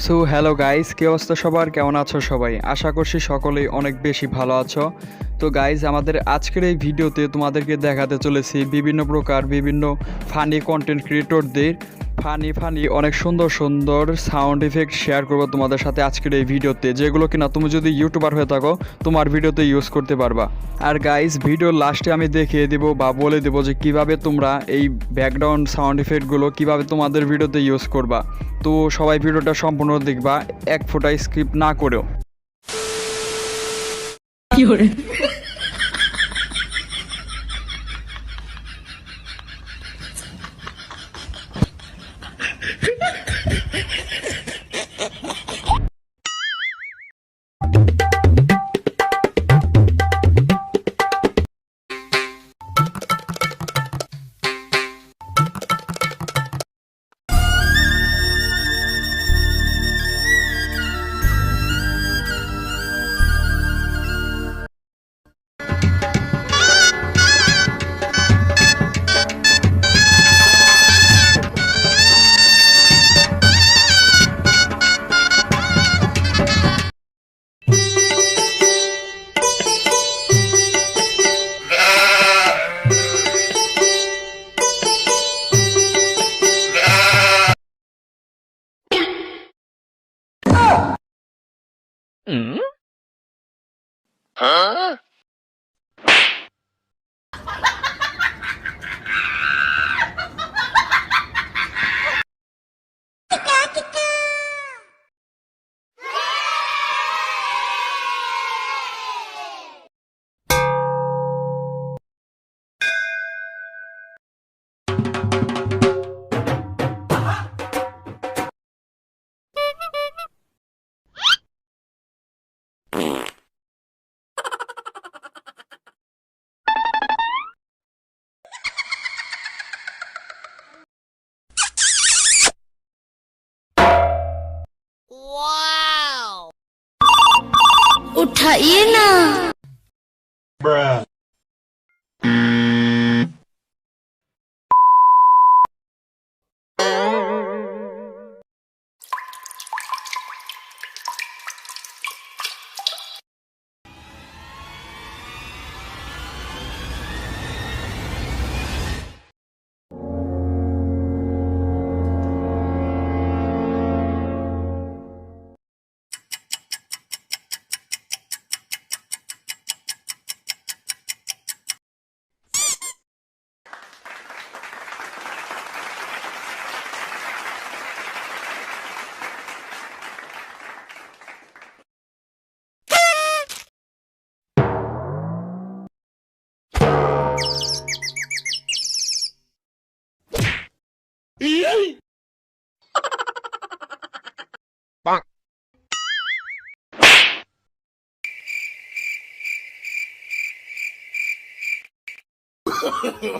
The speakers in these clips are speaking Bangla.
সো হ্যালো গাইস, কি অবস্থা সবার? কেমন আছো সবাই? আশা করছি সকলেই অনেক বেশি ভালো আছো। তো গাইস, আমাদের আজকের এই ভিডিওতে তোমাদেরকে দেখাতে চলেছি বিভিন্ন প্রকার বিভিন্ন ফানি কন্টেন্ট ক্রিয়েটরদের ফানি অনেক সুন্দর সুন্দর সাউন্ড ইফেক্ট শেয়ার করবো তোমাদের সাথে আজকের এই ভিডিওতে, যেগুলো কিনা তুমি যদি ইউটিউবার হয়ে থাকো তোমার ভিডিওতে ইউজ করতে পারবা। আর গাইস, ভিডিওর লাস্টে আমি দেখিয়ে দেবো বা বলে দেবো যে কিভাবে তোমরা এই ব্যাকগ্রাউন্ড সাউন্ড ইফেক্টগুলো কিভাবে তোমাদের ভিডিওতে ইউজ করবা। তো সবাই ভিডিওটা সম্পূর্ণ দেখবা, এক ফোঁটা স্কিপ না করেও। उठाइए ना।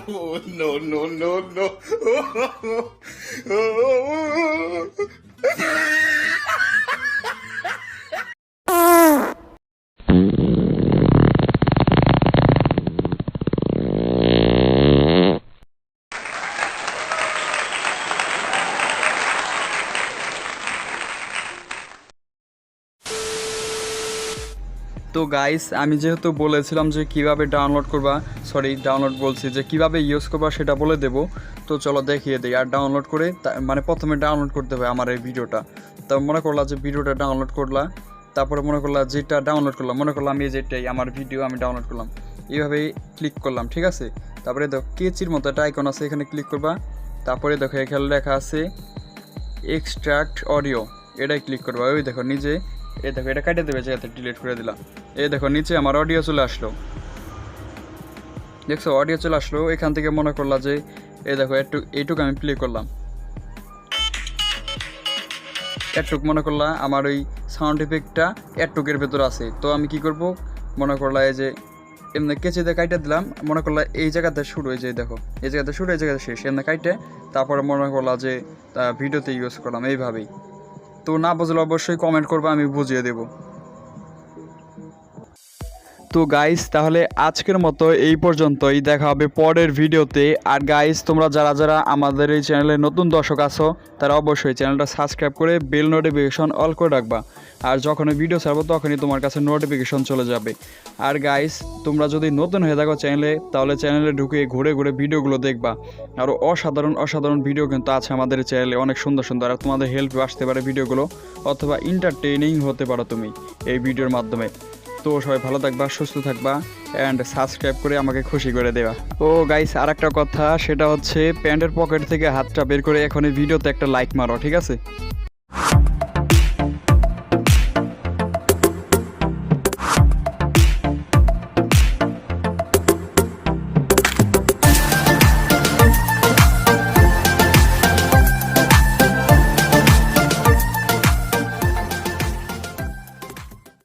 Oh, no, no, no, no. তো গাইস, আমি যেহেতু বলেছিলাম যে কিভাবে ডাউনলোড করবা, ডাউনলোড বলছি যে কিভাবে ইউজ করবা সেটা বলে দেবো। তো চলো দেখিয়ে দিই। আর ডাউনলোড করে মানে প্রথমে ডাউনলোড করতে হবে আমার এই ভিডিওটা। তো মনে করলাম যে ভিডিওটা ডাউনলোড করলা, তারপরে মনে করলাম যেটা ডাউনলোড করলাম, মনে করলাম এই যেটাই আমার ভিডিও আমি ডাউনলোড করলাম, এইভাবেই ক্লিক করলাম, ঠিক আছে। তারপরে দেখো কেচির মতো একটা আইকন আছে, এখানে ক্লিক করবা। তারপরে দেখো এখানে লেখা আছে এক্সট্রাক্ট অডিও, এটাই ক্লিক করবা। ওই দেখো নিচে, এই দেখো এটা কেটে দেবে, জায়গাতে ডিলিট করে দিলাম। এই দেখো নিচে আমার অডিও চলে আসলো, দেখছো অডিও চলে আসলো। এখান থেকে মনে করলাম যে এই দেখো এইটুকু আমি প্লে করলাম, এটুক মনে করলাম আমার ওই সাউন্ড ইফেক্টটা এটুকের ভেতর আছে। তো আমি কি করব, মনে করলাম এই যে এমনি কেচে দিয়ে কাইটে দিলাম, মনে করলাম এই জায়গাতে শুরু, এই যে দেখো এই জায়গাতে শুরু, এই জায়গাতে শেষ, এমনি কাইটে তারপরে মনে করলাম যে ভিডিওতে ইউজ করলাম এইভাবেই। তো না বুঝলে অবশ্যই কমেন্ট করবো, আমি বুঝিয়ে দেবো। তো গাইস তাহলে আজকের মতো এই পর্যন্তই, দেখা হবে পরের ভিডিওতে। আর গাইস তোমরা যারা যারা আমাদের এই চ্যানেলে নতুন দর্শক আছো তারা অবশ্যই চ্যানেলটা সাবস্ক্রাইব করে বেল নোটিফিকেশন অল করে রাখবা, আর যখনই ভিডিও ছাড়বো তখনই তোমার কাছে নোটিফিকেশন চলে যাবে। আর গাইস তোমরা যদি নতুন হয়ে থাকো চ্যানেলে, তাহলে চ্যানেলে ঢুকে ঘুরে ঘুরে ভিডিওগুলো দেখবা। আরও অসাধারণ অসাধারণ ভিডিও কিন্তু আছে আমাদের চ্যানেলে, অনেক সুন্দর সুন্দর। আর তোমাদের হেল্পে আসতে পারে ভিডিওগুলো, অথবা এন্টারটেইনিং হতে পারো তুমি এই ভিডিওর মাধ্যমে। তো সবাই ভালো থাকবা, সুস্থ থাকবা, অ্যান্ড সাবস্ক্রাইব করে আমাকে খুশি করে দেবা। ও গাইস আর একটা কথা, সেটা হচ্ছে প্যান্টের পকেট থেকে হাতটা বের করে এখনই ভিডিওতে একটা লাইক মারো, ঠিক আছে?